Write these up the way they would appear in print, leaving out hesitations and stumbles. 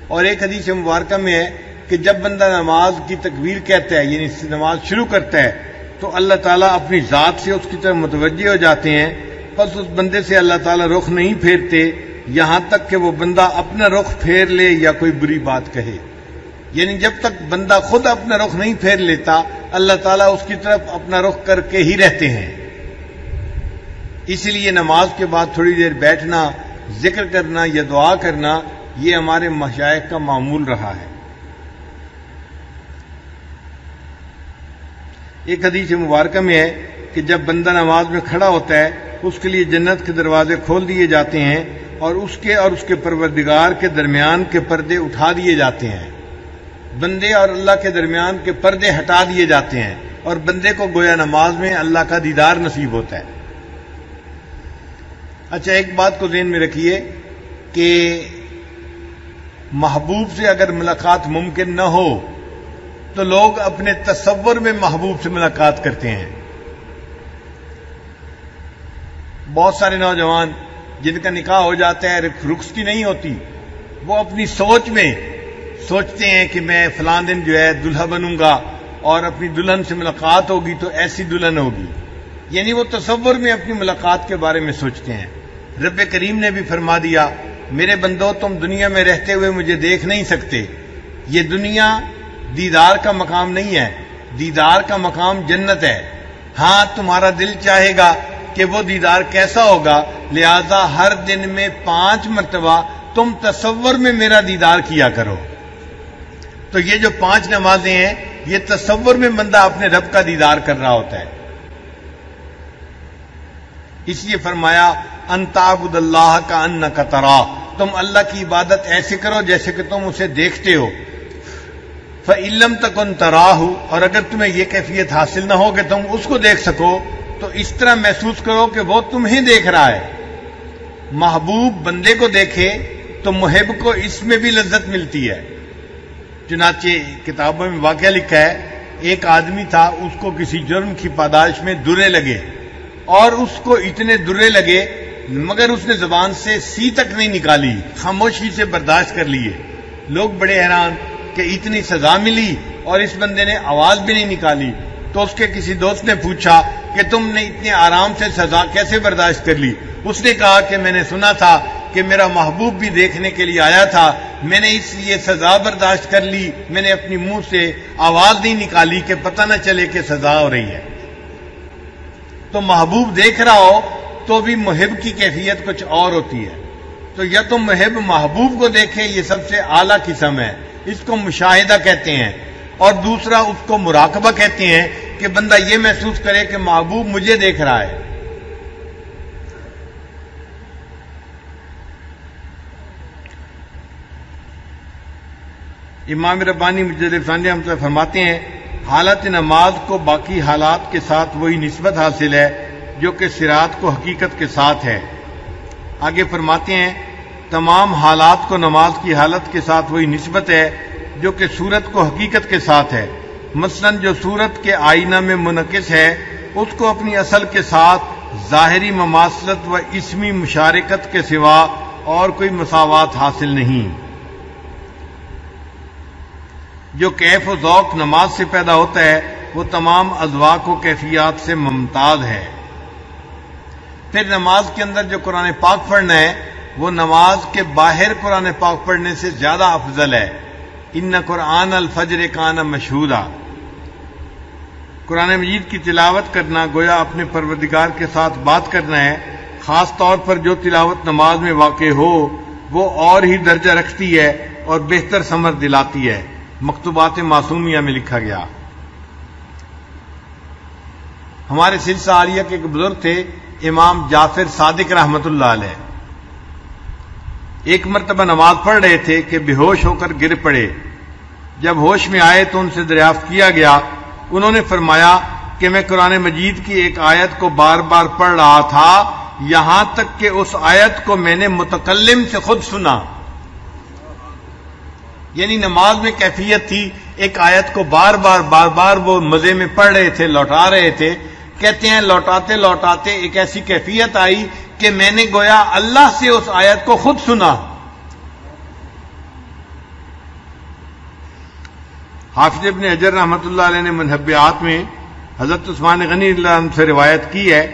اور ایک حدیث مبارکہ میں ہے کہ جب بندہ نماز کی تکبیر کہتا ہے یعنی نماز شروع کرتا ہے تو اللہ تعالیٰ اپنی ذات سے اس کی طرف متوجہ ہو جاتے ہیں، بس اس بندے سے اللہ تعالیٰ رخ نہیں پھیرتے یہاں تک کہ وہ بندہ اپنا رخ پھیر لے یا کوئی بری بات کہے. یعنی جب تک بندہ خود اپنا رخ نہیں پھیر لیتا اللہ تعالیٰ اس کی طرف اپنا رخ کر کے ہی رہتے ہیں. اس لیے نماز کے بعد تھوڑی دیر بیٹھنا، ذکر کرنا یا دعا کرنا یہ ہمارے مشائخ کا معمول رہا ہے. ایک حدیث مبارکہ میں ہے کہ جب بندہ نماز میں کھڑا ہوتا ہے اس کے لیے جنت کے دروازے کھول دیے جاتے ہیں اور اس کے پروردگار کے درمیان کے پردے اٹھا دیے جاتے ہیں. بندے اور اللہ کے درمیان کے پردے ہٹا دیے جاتے ہیں اور بندے کو گویا نماز میں اللہ کا دیدار نصیب ہوتا ہے. اچھا، ایک بات کو ذہن میں رکھیے کہ محبوب سے اگر ملاقات ممکن نہ ہو تو لوگ اپنے تصور میں محبوب سے ملاقات کرتے ہیں. بہت سارے نوجوان جن کا نکاح ہو جاتا ہے رخصتی نہیں ہوتی، وہ اپنی سوچ میں سوچتے ہیں کہ میں فلاں دن جو ہے دلہا بنوں گا اور اپنی دلہن سے ملاقات ہوگی تو ایسی دلہن ہوگی. یعنی وہ تصور میں اپنی ملاقات کے بارے میں سوچتے ہیں. رب کریم نے بھی فرما دیا، میرے بندو تم دنیا میں رہتے ہوئے مجھے دیکھ نہیں سکتے. یہ دنیا دیدار کا مقام نہیں ہے، دیدار کا مقام جنت ہے. ہاں تمہارا دل چاہے گا کہ وہ دیدار کیسا ہوگا، لہذا ہر دن میں 5 مرتبہ تم تصور میں میرا دیدار کیا کرو. تو یہ جو 5 نمازیں ہیں یہ تصور میں بندہ اپنے رب کا دیدار کر رہا ہوتا ہے. اس لیے فرمایا ان تعبد اللہ کأنک تراہ، تم اللہ کی عبادت ایسے کرو جیسے کہ تم اسے دیکھتے ہو. فإن لم تکن تراہ، اور اگر تمہیں یہ کیفیت حاصل نہ ہو کہ تم اس کو دیکھ سکو تو اس طرح محسوس کرو کہ وہ تمہیں دیکھ رہا ہے. محبوب بندے کو دیکھے تو محب کو اس میں بھی لذت ملتی ہے. چنانچہ کتابوں میں واقعہ لکھا ہے، ایک آدمی تھا، اس کو کسی جرم کی پاداش میں درے لگے اور اس کو اتنے درے لگے مگر اس نے زبان سے سی تک نہیں نکالی، خاموشی سے برداشت کر لیے. لوگ بڑے حیران کہ اتنی سزا ملی اور اس بندے نے آواز بھی نہیں نکالی. تو اس کے کسی دوست نے پوچھا کہ تم نے اتنے آرام سے سزا کیسے برداشت کر لی؟ اس نے کہا کہ میں نے سنا تھا کہ میرا محبوب بھی دیکھنے کے لیے آیا تھا، میں نے اس لیے سزا برداشت کر لی، میں نے اپنی منہ سے آواز نہیں نکالی کہ پتہ نہ چلے کہ سزا ہو رہی ہے. تو محبوب دیکھ رہا ہو تو بھی محب کی کیفیت کچھ اور ہوتی ہے. تو یا تو محب محبوب کو دیکھے، یہ سب سے اعلیٰ قسم ہے، اس کو مشاہدہ کہتے ہیں. اور دوسرا اس کو مراقبہ کہتے ہیں کہ بندہ یہ محسوس کرے کہ محبوب مجھے دیکھ رہا ہے. امام ربانی مجدد ثانی رحمۃ اللہ فرماتے ہیں، حالت نماز کو باقی حالات کے ساتھ وہی نسبت حاصل ہے جو کہ صراط کو حقیقت کے ساتھ ہے. آگے فرماتے ہیں، تمام حالات کو نماز کی حالت کے ساتھ وہی نسبت ہے جو کہ صورت کو حقیقت کے ساتھ ہے. مثلا جو صورت کے آئینہ میں منعکس ہے اس کو اپنی اصل کے ساتھ ظاہری مماثلت و اسمی مشارکت کے سوا اور کوئی مساوات حاصل نہیں. جو کیف و ذوق نماز سے پیدا ہوتا ہے وہ تمام اذواق و کیفیات سے ممتاز ہے. پھر نماز کے اندر جو قرآن پاک پڑھنا ہے وہ نماز کے باہر قرآن پاک پڑھنے سے زیادہ افضل ہے. ان قرآن الفجر کان مشہودا، قرآن مجید کی تلاوت کرنا گویا اپنے پروردگار کے ساتھ بات کرنا ہے. خاص طور پر جو تلاوت نماز میں واقع ہو وہ اور ہی درجہ رکھتی ہے اور بہتر ثمر دلاتی ہے. مکتوبات معصومیہ میں لکھا گیا. ہمارے سلسلہ عالیہ کے ایک بزرگ تھے امام جعفر صادق رحمت اللہ علیہ. ایک مرتبہ نماز پڑھ رہے تھے کہ بے ہوش ہو کر گر پڑے. جب ہوش میں آئے تو ان سے دریافت کیا گیا. انہوں نے فرمایا کہ میں قرآن مجید کی ایک آیت کو بار بار پڑھ رہا تھا یہاں تک کہ اس آیت کو میں نے متکلم سے خود سنا. یعنی نماز میں کیفیت تھی، ایک آیت کو بار بار وہ مزے میں پڑھ رہے تھے، لوٹا رہے تھے. کہتے ہیں لوٹاتے لوٹاتے ایک ایسی کیفیت آئی کہ میں نے گویا اللہ سے اس آیت کو خود سنا. حافظ ابن حجر رحمۃ اللہ علیہ نے منہبیات میں حضرت عثمان غنی رضی اللہ عنہ سے روایت کی ہے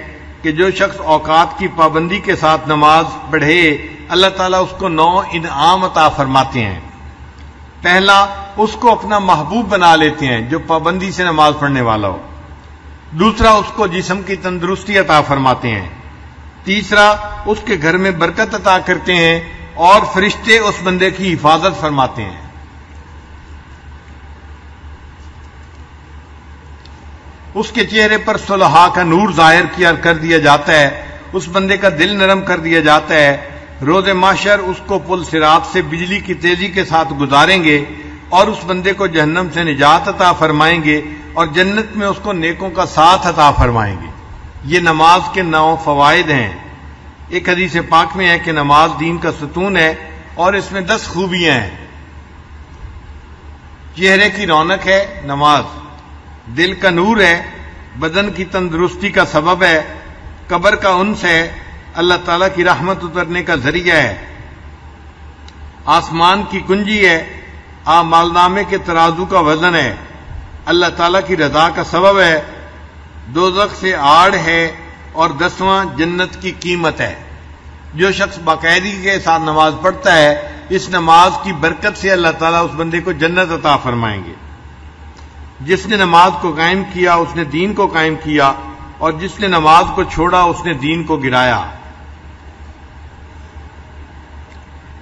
کہ جو شخص اوقات کی پابندی کے ساتھ نماز پڑھے اللہ تعالیٰ اس کو 9 انعام عطا فرماتے ہیں۔ پہلا، اس کو اپنا محبوب بنا لیتے ہیں جو پابندی سے نماز پڑھنے والا ہو۔ دوسرا، اس کو جسم کی تندرستی عطا فرماتے ہیں۔ تیسرا، اس کے گھر میں برکت عطا کرتے ہیں اور فرشتے اس بندے کی حفاظت فرماتے ہیں۔ اس کے چہرے پر صلحاء کا نور ظاہر کر دیا جاتا ہے، اس بندے کا دل نرم کر دیا جاتا ہے۔ روز محشر اس کو پل صراط سے بجلی کی تیزی کے ساتھ گزاریں گے اور اس بندے کو جہنم سے نجات عطا فرمائیں گے اور جنت میں اس کو نیکوں کا ساتھ عطا فرمائیں گے۔ یہ نماز کے 9 فوائد ہیں۔ ایک حدیث پاک میں ہے کہ نماز دین کا ستون ہے اور اس میں 10 خوبیاں ہیں۔ چہرے کی رونق ہے نماز، دل کا نور ہے، بدن کی تندرستی کا سبب ہے، قبر کا انس ہے، اللہ تعالیٰ کی رحمت اترنے کا ذریعہ ہے، آسمان کی کنجی ہے، اعمال نامے کے ترازو کا وزن ہے، اللہ تعالیٰ کی رضا کا سبب ہے، دوزخ سے آڑ ہے، اور 10واں جنت کی قیمت ہے۔ جو شخص باقاعدگی کے ساتھ نماز پڑھتا ہے اس نماز کی برکت سے اللہ تعالیٰ اس بندے کو جنت عطا فرمائیں گے۔ جس نے نماز کو قائم کیا اس نے دین کو قائم کیا، اور جس نے نماز کو چھوڑا اس نے دین کو گرایا۔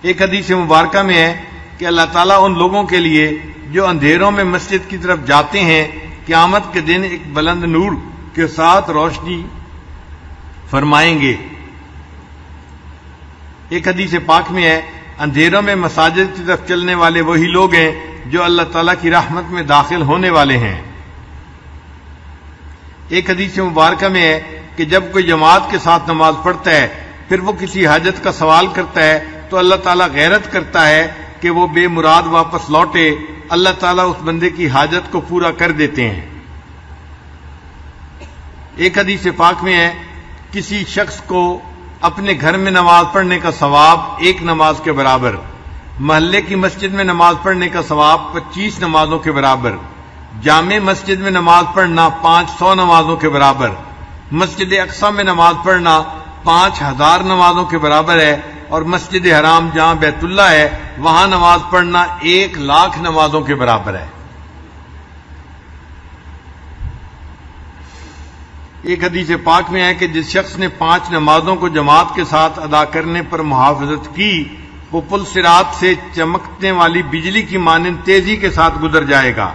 ایک حدیث مبارکہ میں ہے کہ اللہ تعالیٰ ان لوگوں کے لیے جو اندھیروں میں مسجد کی طرف جاتے ہیں قیامت کے دن ایک بلند نور کے ساتھ روشنی فرمائیں گے۔ ایک حدیث پاک میں ہے اندھیروں میں مساجد کی طرف چلنے والے وہی لوگ ہیں جو اللہ تعالیٰ کی رحمت میں داخل ہونے والے ہیں۔ ایک حدیث مبارکہ میں ہے کہ جب کوئی جماعت کے ساتھ نماز پڑھتا ہے پھر وہ کسی حاجت کا سوال کرتا ہے تو اللہ تعالیٰ غیرت کرتا ہے کہ وہ بے مراد واپس لوٹے، اللہ تعالیٰ اس بندے کی حاجت کو پورا کر دیتے ہیں۔ ایک حدیث پاک میں ہے کسی شخص کو اپنے گھر میں نماز پڑھنے کا ثواب 1 نماز کے برابر، محلے کی مسجد میں نماز پڑھنے کا ثواب 25 نمازوں کے برابر، جامع مسجد میں نماز پڑھنا 500 نمازوں کے برابر، مسجد اقصی میں نماز پڑھنا 5000 نمازوں کے برابر ہے، اور مسجد حرام جہاں بیت اللہ ہے وہاں نماز پڑھنا 1,00,000 نمازوں کے برابر ہے۔ ایک حدیث پاک میں ہے کہ جس شخص نے 5 نمازوں کو جماعت کے ساتھ ادا کرنے پر محافظت کی وہ پل صراط سے چمکنے والی بجلی کی مانند تیزی کے ساتھ گزر جائے گا۔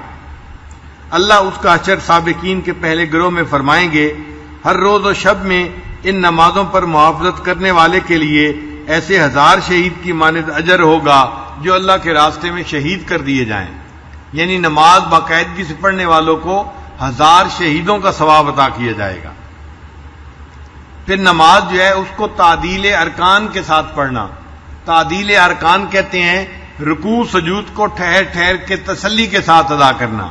اللہ اس کا حشر سابقین کے پہلے گروہ میں فرمائیں گے۔ ہر روز و شب میں ان نمازوں پر محافظت کرنے والے کے لیے ایسے 1000 شہید کی مانند اجر ہوگا جو اللہ کے راستے میں شہید کر دیے جائیں، یعنی نماز باقاعدگی سے پڑھنے والوں کو 1000 شہیدوں کا ثواب عطا کیا جائے گا۔ پھر نماز جو ہے اس کو تعدیل ارکان کے ساتھ پڑھنا۔ تعدیل ارکان کہتے ہیں رکوع سجود کو ٹھہر ٹھہر کے تسلی کے ساتھ ادا کرنا۔